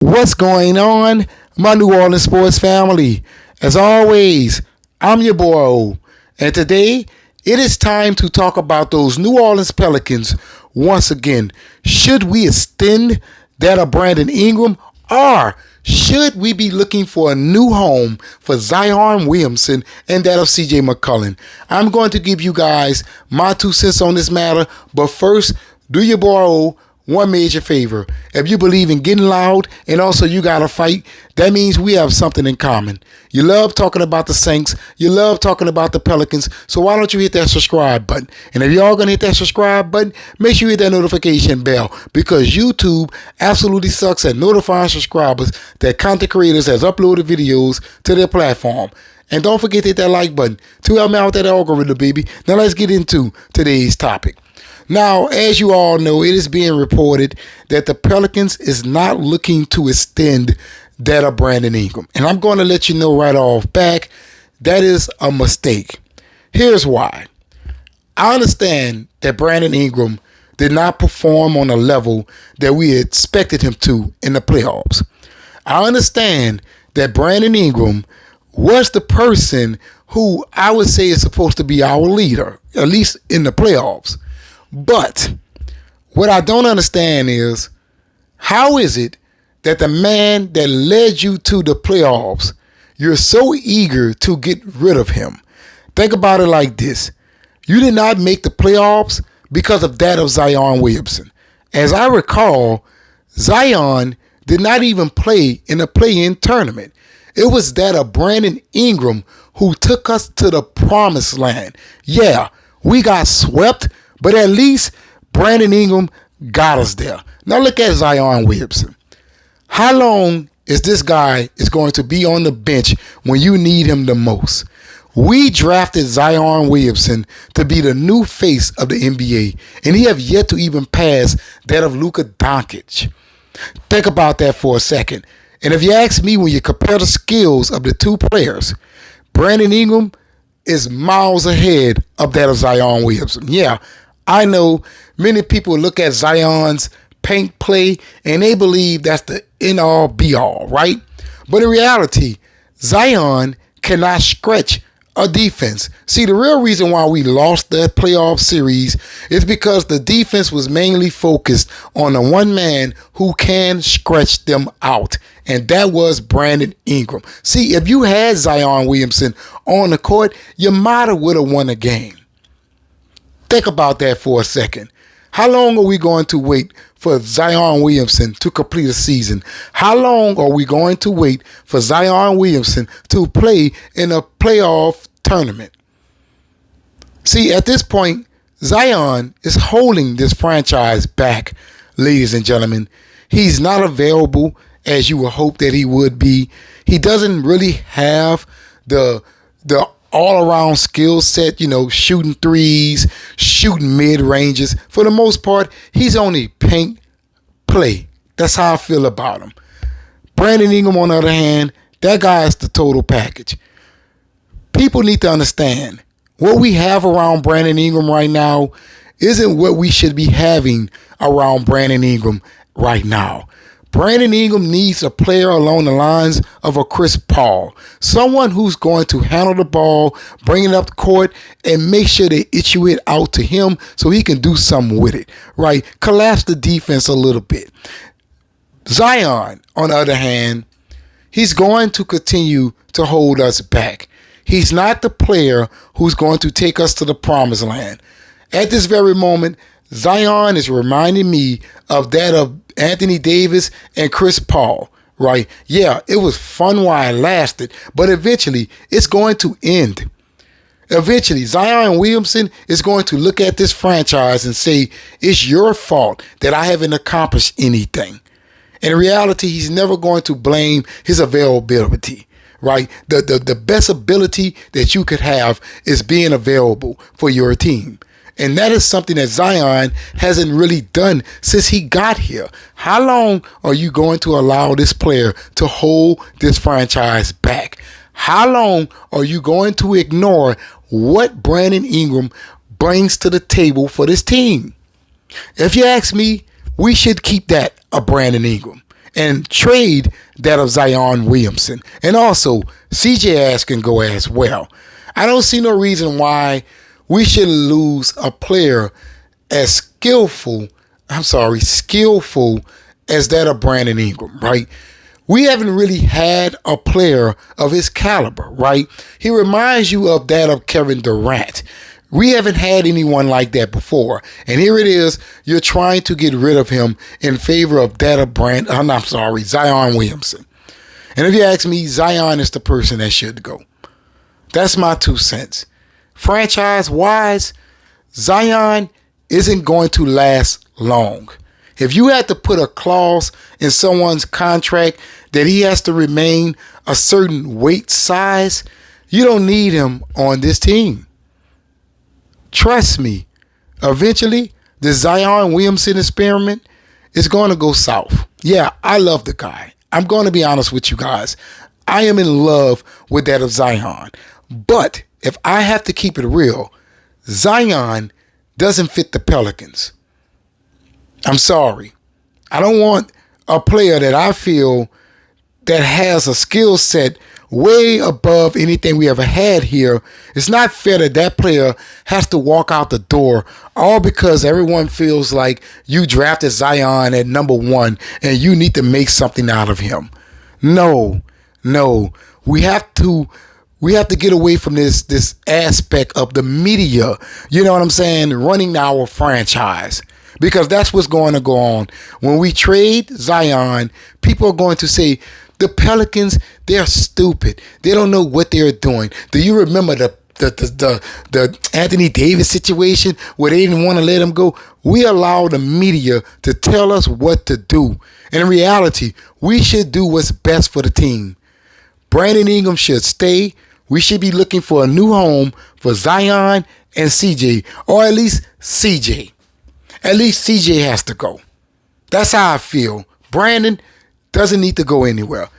What's going on, my New Orleans sports family? As always, I'm your boy O, and today it is time to talk about those New Orleans Pelicans once again. Should we extend that of Brandon Ingram, or should we be looking for a new home for Zion Williamson and that of CJ McCollum? I'm going to give you guys my 2 cents on this matter, but first, do your boy O one major favor. If you believe in getting loud and also you got to fight, that means we have something in common. You love talking about the Saints. You love talking about the Pelicans. So why don't you hit that subscribe button? And if y'all going to hit that subscribe button, make sure you hit that notification bell, because YouTube absolutely sucks at notifying subscribers that content creators has uploaded videos to their platform. And don't forget to hit that like button to help me out with that algorithm, baby. Now let's get into today's topic. Now, as you all know, it is being reported that the Pelicans is not looking to extend that of Brandon Ingram. And I'm going to let you know right off back, that is a mistake. Here's why. I understand that Brandon Ingram did not perform on a level that we expected him to in the playoffs. I understand that Brandon Ingram was the person who I would say is supposed to be our leader, at least in the playoffs. But what I don't understand is, how is it that the man that led you to the playoffs, you're so eager to get rid of him? Think about it like this. You did not make the playoffs because of that of Zion Williamson. As I recall, Zion did not even play in a play-in tournament. It was that of Brandon Ingram who took us to the promised land. Yeah, we got swept, but at least Brandon Ingram got us there. Now look at Zion Williamson. How long is this guy is going to be on the bench when you need him the most? We drafted Zion Williamson to be the new face of the NBA, and he have yet to even pass that of Luka Doncic. Think about that for a second. And if you ask me, when you compare the skills of the two players, Brandon Ingram is miles ahead of that of Zion Williamson. Yeah, I know many people look at Zion's paint play and they believe that's the end-all be-all, right? But in reality, Zion cannot stretch a defense. See, the real reason why we lost that playoff series is because the defense was mainly focused on the one man who can stretch them out, and that was Brandon Ingram. See, if you had Zion Williamson on the court, you might have would have won the game. Think about that for a second. How long are we going to wait for Zion Williamson to complete a season? How long are we going to wait for Zion Williamson to play in a playoff tournament? See, at this point, Zion is holding this franchise back, ladies and gentlemen. He's not available as you would hope that he would be. He doesn't really have the all-around skill set, shooting threes, shooting mid-ranges. For the most part, he's only paint play. That's how I feel about him. Brandon Ingram, on the other hand, that guy is the total package. People need to understand, what we have around Brandon Ingram right now isn't what we should be having around Brandon Ingram right now. Brandon Ingram needs a player along the lines of a Chris Paul. Someone who's going to handle the ball, bring it up the court, and make sure they issue it out to him so he can do something with it, right? Collapse the defense a little bit. Zion, on the other hand, he's going to continue to hold us back. He's not the player who's going to take us to the promised land. At this very moment, Zion is reminding me of that of Anthony Davis and Chris Paul, right? Yeah, it was fun while it lasted, but eventually it's going to end. Eventually, Zion Williamson is going to look at this franchise and say, it's your fault that I haven't accomplished anything. In reality, he's never going to blame his availability, right? The best ability that you could have is being available for your team. And that is something that Zion hasn't really done since he got here. How long are you going to allow this player to hold this franchise back? How long are you going to ignore what Brandon Ingram brings to the table for this team? If you ask me, we should keep that of Brandon Ingram. and trade that of Zion Williamson. And also, CJ Ash can go as well. I don't see no reason why we should lose a player as skillful as that of Brandon Ingram, right? We haven't really had a player of his caliber, right? He reminds you of that of Kevin Durant. We haven't had anyone like that before. And here it is, you're trying to get rid of him in favor of that of Zion Williamson. And if you ask me, Zion is the person that should go. That's my 2 cents. Franchise-wise, Zion isn't going to last long. If you had to put a clause in someone's contract that he has to remain a certain weight size, you don't need him on this team. Trust me, eventually, the Zion Williamson experiment is going to go south. Yeah, I love the guy. I'm going to be honest with you guys. I am in love with that of Zion. But if I have to keep it real, Zion doesn't fit the Pelicans. I'm sorry. I don't want a player that I feel that has a skill set way above anything we ever had here. It's not fair that that player has to walk out the door all because everyone feels like you drafted Zion at number 1 and you need to make something out of him. No. We have to get away from this aspect of the media, you know what I'm saying, running our franchise. Because that's what's going to go on. When we trade Zion, people are going to say, the Pelicans, they're stupid. They don't know what they're doing. Do you remember the Anthony Davis situation where they didn't want to let him go? We allow the media to tell us what to do. And in reality, we should do what's best for the team. Brandon Ingram should stay. We should be looking for a new home for Zion and CJ, or at least CJ. At least CJ has to go. That's how I feel. Brandon doesn't need to go anywhere.